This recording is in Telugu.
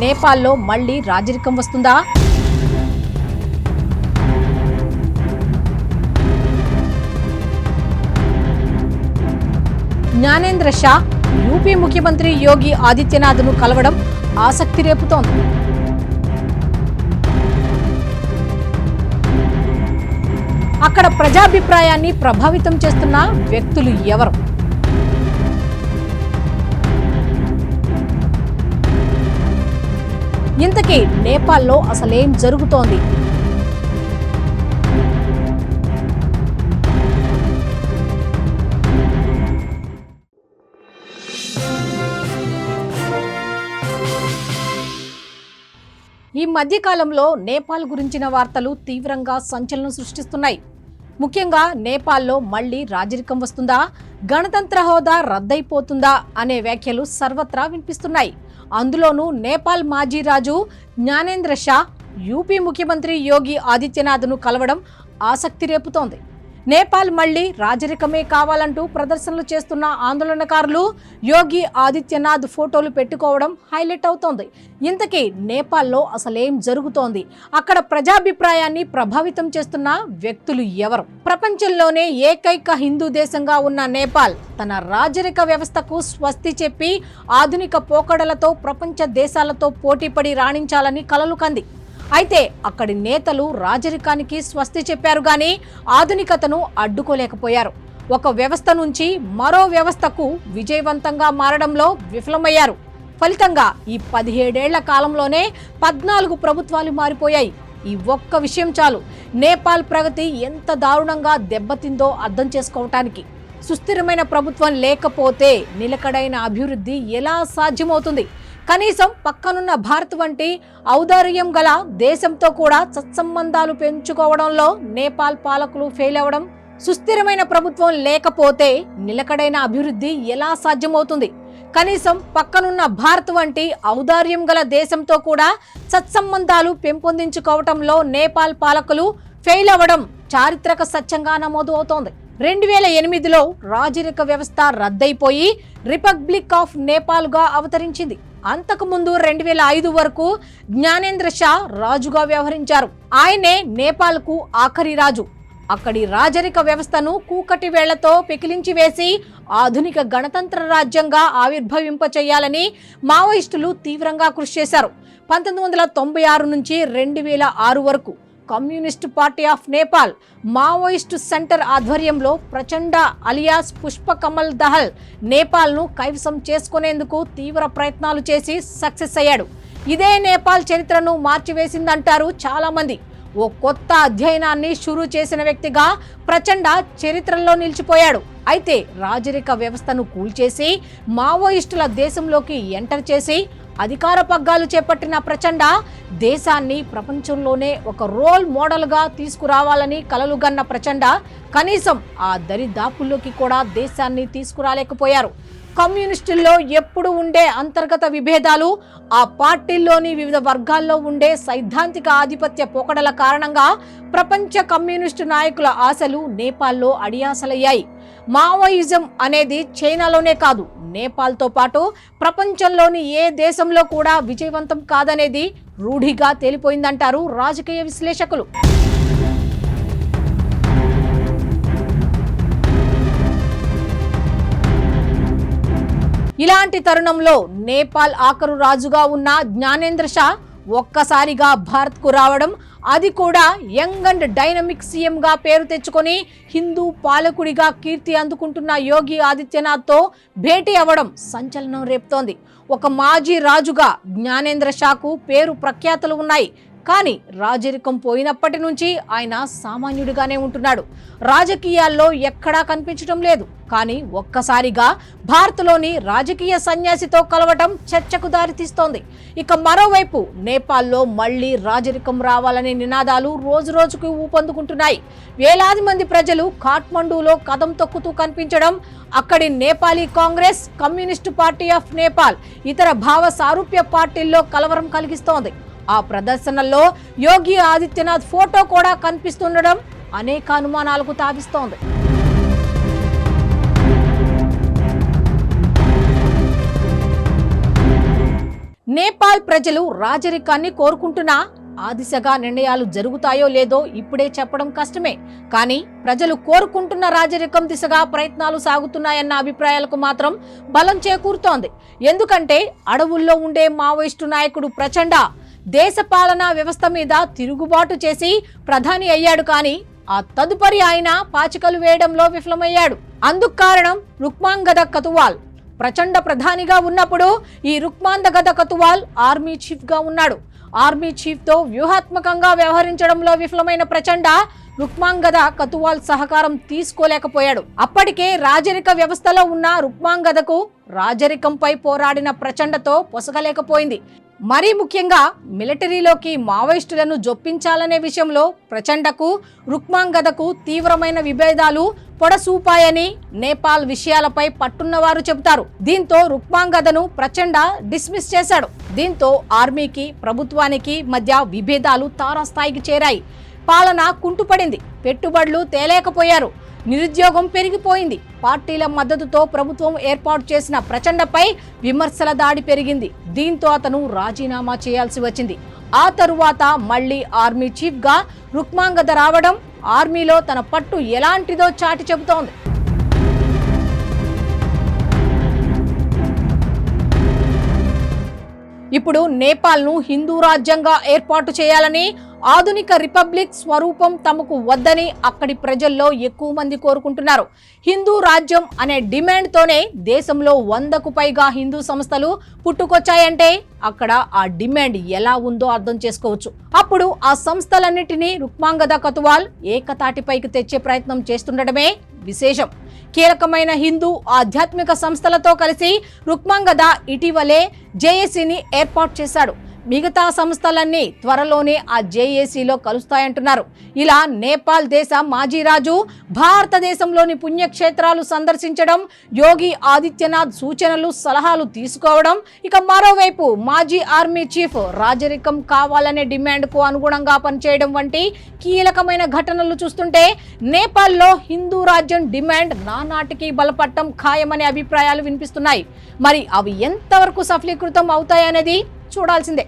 నేపాల్లో మళ్లీ రాజరికం వస్తుందా? జ్ఞానేంద్ర షా యూపీ ముఖ్యమంత్రి యోగి ఆదిత్యనాథ్ను కలవడం ఆసక్తి రేపుతోంది. అక్కడ ప్రజాభిప్రాయాన్ని ప్రభావితం చేస్తున్న వ్యక్తులు ఎవరు? ఇంతకీ నేపాల్లో అసలేం జరుగుతోంది? ఈ మధ్యకాలంలో నేపాల్ గురించిన వార్తలు తీవ్రంగా సంచలనం సృష్టిస్తున్నాయి. ముఖ్యంగా నేపాల్లో మళ్లీ రాజరికం వస్తుందా, గణతంత్ర హోదా రద్దయిపోతుందా అనే వ్యాఖ్యలు సర్వత్రా వినిపిస్తున్నాయి. అందులోనూ నేపాల్ మాజీ రాజు జ్ఞానేంద్ర షా యూపీ ముఖ్యమంత్రి యోగి ఆదిత్యనాథ్ను కలవడం ఆసక్తి రేపుతోంది. నేపాల్ మళ్లీ రాజరికమే కావాలంటూ ప్రదర్శనలు చేస్తున్న ఆందోళనకారులు యోగి ఆదిత్యనాథ్ ఫోటోలు పెట్టుకోవడం హైలైట్ అవుతోంది. ఇంతకీ నేపాల్లో అసలేం జరుగుతోంది? అక్కడ ప్రజాభిప్రాయాన్ని ప్రభావితం చేస్తున్న వ్యక్తులు ఎవరు? ప్రపంచంలోనే ఏకైక హిందూ దేశంగా ఉన్న నేపాల్ తన రాజరిక వ్యవస్థకు స్వస్తి చెప్పి ఆధునిక పోకడలతో ప్రపంచ దేశాలతో పోటీపడి రాణించాలని కలలు కంది. అయితే అక్కడి నేతలు రాజరికానికి స్వస్తి చెప్పారు గానీ ఆధునికతను అడ్డుకోలేకపోయారు. ఒక వ్యవస్థ నుంచి మరో వ్యవస్థకు విజయవంతంగా మారడంలో విఫలమయ్యారు. ఫలితంగా ఈ 17 ఏళ్ల కాలంలోనే 14 ప్రభుత్వాలు మారిపోయాయి. ఈ ఒక్క విషయం చాలు నేపాల్ ప్రగతి ఎంత దారుణంగా దెబ్బతిందో అర్థం చేసుకోవటానికి. సుస్థిరమైన ప్రభుత్వం లేకపోతే నిలకడైన అభివృద్ధి ఎలా సాధ్యమవుతుంది? కనీసం పక్కనున్న భారత్ వంటి ఔదార్యం గల దేశంతో కూడా సత్సంబంధాలు పెంచుకోవడంలో నేపాల్ పాలకులు ఫెయిల్ అవ్వడం, సుస్థిరమైన ప్రభుత్వం లేకపోతే నిలకడైన అభివృద్ధి ఎలా సాధ్యమవుతుంది? కనీసం పక్కనున్న భారత్ వంటి ఔదార్యం గల దేశంతో కూడా సత్సంబంధాలు పెంపొందించుకోవటంలో నేపాల్ పాలకులు ఫెయిల్ అవ్వడం చారిత్రక సత్యంగా నమోదు అవుతోంది. 2008లో రాజరిక వ్యవస్థ రద్దయిపోయి రిపబ్లిక్ ఆఫ్ నేపాల్గా అవతరించింది. అంతకుముందు 2005 వరకు జ్ఞానేంద్ర షా రాజుగా వ్యవహరించారు. ఆయనే నేపాల్కు ఆఖరి రాజు. అక్కడి రాజరిక వ్యవస్థను కూకటి వేళ్లతో పెకిలించి వేసి ఆధునిక గణతంత్ర రాజ్యంగా ఆవిర్భవింపచేయాలని మావోయిస్టులు తీవ్రంగా కృషి చేశారు. 1996 నుంచి 2006 వరకు communist party of Nepal Maoist centre ఆధ్వర్యంలో ప్రచండ అలియాస్ పుష్ప కమల్ దహల్ నేపాల్ను కైవసం చేసుకునేందుకు తీవ్ర ప్రయత్నాలు చేసి సక్సెస్ అయ్యాడు. ఇదే నేపాల్ చరిత్రను మార్చివేసిందంటారు చాలా మంది. ఓ కొత్త అధ్యయనాన్ని షురూ చేసిన వ్యక్తిగా ప్రచండ చరిత్రలో నిలిచిపోయాడు. అయితే రాజరిక వ్యవస్థను కూల్చేసి మావోయిస్టుల దేశంలోకి ఎంటర్ చేసి అధికార పగ్గాలు చేపట్టిన ప్రచండ దేశాన్ని ప్రపంచంలోనే ఒక రోల్ మోడల్గా తీసుకురావాలని కలలుగన్న ప్రచండ కనీసం ఆ దరిదాపుల్లోకి కూడా దేశాన్ని తీసుకురాలేకపోయారు. కమ్యూనిస్టుల్లో ఎప్పుడు ఉండే అంతర్గత విభేదాలు, ఆ పార్టీల్లోని వివిధ వర్గాల్లో ఉండే సైద్ధాంతిక ఆధిపత్య పోకడల కారణంగా ప్రపంచ కమ్యూనిస్టు నాయకుల ఆశలు నేపాల్లో అడియాసలయ్యాయి. మావోయిజం అనేది చైనాలోనే కాదు, నేపాల్తో పాటు ప్రపంచంలోని ఏ దేశంలో కూడా విజయవంతం కాదనేది రూఢిగా తేలిపోయిందంటారు రాజకీయ విశ్లేషకులు. ఇలాంటి తరుణంలో నేపాల్ ఆఖరు రాజుగా ఉన్న జ్ఞానేంద్ర షా ఒక్కసారిగా భారత్కు రావడం, అది కూడా యంగ్ అండ్ డైనమిక్ సీఎంగా పేరు తెచ్చుకొని హిందూ పాలకుడిగా కీర్తి అందుకుంటున్న యోగి ఆదిత్యనాథ్తో భేటీ అవ్వడం సంచలనం రేపుతోంది. ఒక మాజీ రాజుగా జ్ఞానేంద్ర షాకు పేరు ప్రఖ్యాతులు ఉన్నాయి. కానీ రాజరికం పోయినప్పటి నుంచి ఆయన సామాన్యుడిగానే ఉంటున్నాడు. రాజకీయాల్లో ఎక్కడా కనిపించడం లేదు. కానీ ఒక్కసారిగా భారత్లోని రాజకీయ సన్యాసితో కలవటం చర్చకు దారితీస్తోంది. ఇక మరోవైపు నేపాల్లో మళ్లీ రాజరికం రావాలనే నినాదాలు రోజురోజుకు ఊపందుకుంటున్నాయి. వేలాది మంది ప్రజలు కాఠ్మండూలో కదం తొక్కుతూ కనిపించడం అక్కడి Nepali Congress, communist party of Nepal, ఇతర భావ సారూప్య పార్టీల్లో కలవరం కలిగిస్తోంది. ఆ ప్రదర్శనల్లో యోగి ఆదిత్యనాథ్ ఫోటో కూడా కనిపిస్తుండడం అనేక అనుమానాలకు తావిస్తోంది. నేపాల్ ప్రజలు రాజరికాన్ని కోరుకుంటున్నా ఆ దిశగా నిర్ణయాలు జరుగుతాయో లేదో ఇప్పుడే చెప్పడం కష్టమే. కానీ ప్రజలు కోరుకుంటున్న రాజరికం దిశగా ప్రయత్నాలు సాగుతున్నాయన్న అభిప్రాయాలకు మాత్రం బలం చేకూరుతోంది. ఎందుకంటే అడవుల్లో ఉండే మావోయిస్టు నాయకుడు ప్రచండ దేశ పాలనా వ్యవస్థ మీద తిరుగుబాటు చేసి ప్రధాని అయ్యాడు. కానీ ఆ తదుపరి ఆయన పాచికలు వేయడంలో విఫలమయ్యాడు. అందుకు కారణం రుక్మాంగద కతువాల్. ప్రచండ ప్రధానిగా ఉన్నప్పుడు ఈ రుక్మాంగద కతువాల్ ఆర్మీ చీఫ్ గా ఉన్నాడు. ఆర్మీ చీఫ్ తో వ్యూహాత్మకంగా వ్యవహరించడంలో విఫలమైన ప్రచండ రుక్మాంగద కతువాల్ సహకారం తీసుకోలేకపోయాడు. అప్పటికే రాజరిక వ్యవస్థలో ఉన్న రుక్మాంగదకు రాజరికంపై పోరాడిన ప్రచండతో పొసగలేకపోయింది. మరీ ముఖ్యంగా మిలిటరీలోకి మావోయిస్టులను జొప్పించాలనే విషయంలో ప్రచండకు రుక్మాంగదకు తీవ్రమైన విభేదాలు పొడసూపాయని నేపాల్ విషయాలపై పట్టున్నవారు చెబుతారు. దీంతో రుక్మాంగదను ప్రచండ డిస్మిస్ చేశాడు. దీంతో ఆర్మీకి ప్రభుత్వానికి మధ్య విభేదాలు తారాస్థాయికి చేరాయి. పాలన కుంటుపడింది. పెట్టుబడులు తేలేకపోయారు. నిరుద్యోగం పెరిగిపోయింది. పార్టీల మద్దతుతో ప్రభుత్వం ఏర్పాటు చేసిన ప్రచండపై విమర్శల దాడి పెరిగింది. దీంతో అతను రాజీనామా చేయాల్సి వచ్చింది. ఆ తరువాత మళ్లీ ఆర్మీ చీఫ్ గా రుక్మాంగద రావడం ఆర్మీలో తన పట్టు ఎలాంటిదో చాటి చెబుతోంది. ఇప్పుడు నేపాల్ను హిందూ రాజ్యంగా ఏర్పాటు చేయాలని, ఆధునిక రిపబ్లిక్ స్వరూపం తమకు వద్దని అక్కడి ప్రజల్లో ఎక్కువ మంది కోరుకుంటున్నారు. హిందూ రాజ్యం అనే డిమాండ్తోనే దేశంలో 100కు పైగా హిందూ సంస్థలు పుట్టుకొచ్చాయంటే అక్కడ ఆ డిమాండ్ ఎలా ఉందో అర్థం చేసుకోవచ్చు. అప్పుడు ఆ సంస్థలన్నిటినీ రుక్మాంగద కతువాల్ ఏకతాటిపైకి తెచ్చే ప్రయత్నం చేస్తుండటమే విశేషం. కీలకమైన హిందూ ఆధ్యాత్మిక సంస్థలతో కలిసి రుక్మాంగద ఇటీవలే జేఏసీని ఏర్పాటు చేశాడు. మిగతా సంస్థలన్నీ త్వరలోనే ఆ జేఏసీలో కలుస్తాయంటున్నారు. ఇలా నేపాల్ దేశ మాజీ రాజు భారతదేశంలోని పుణ్యక్షేత్రాలు సందర్శించడం, యోగి ఆదిత్యనాథ్ సూచనలు సలహాలు తీసుకోవడం, ఇక మరోవైపు మాజీ ఆర్మీ చీఫ్ రాజరికం కావాలనే డిమాండ్కు అనుగుణంగా పనిచేయడం వంటి కీలకమైన ఘటనలు చూస్తుంటే నేపాల్లో హిందూ రాజ్యం డిమాండ్ నానాటికి బలపడటం ఖాయమనే అభిప్రాయాలు వినిపిస్తున్నాయి. మరి అవి ఎంతవరకు సఫలీకృతం అవుతాయనేది చూడాల్సిందే.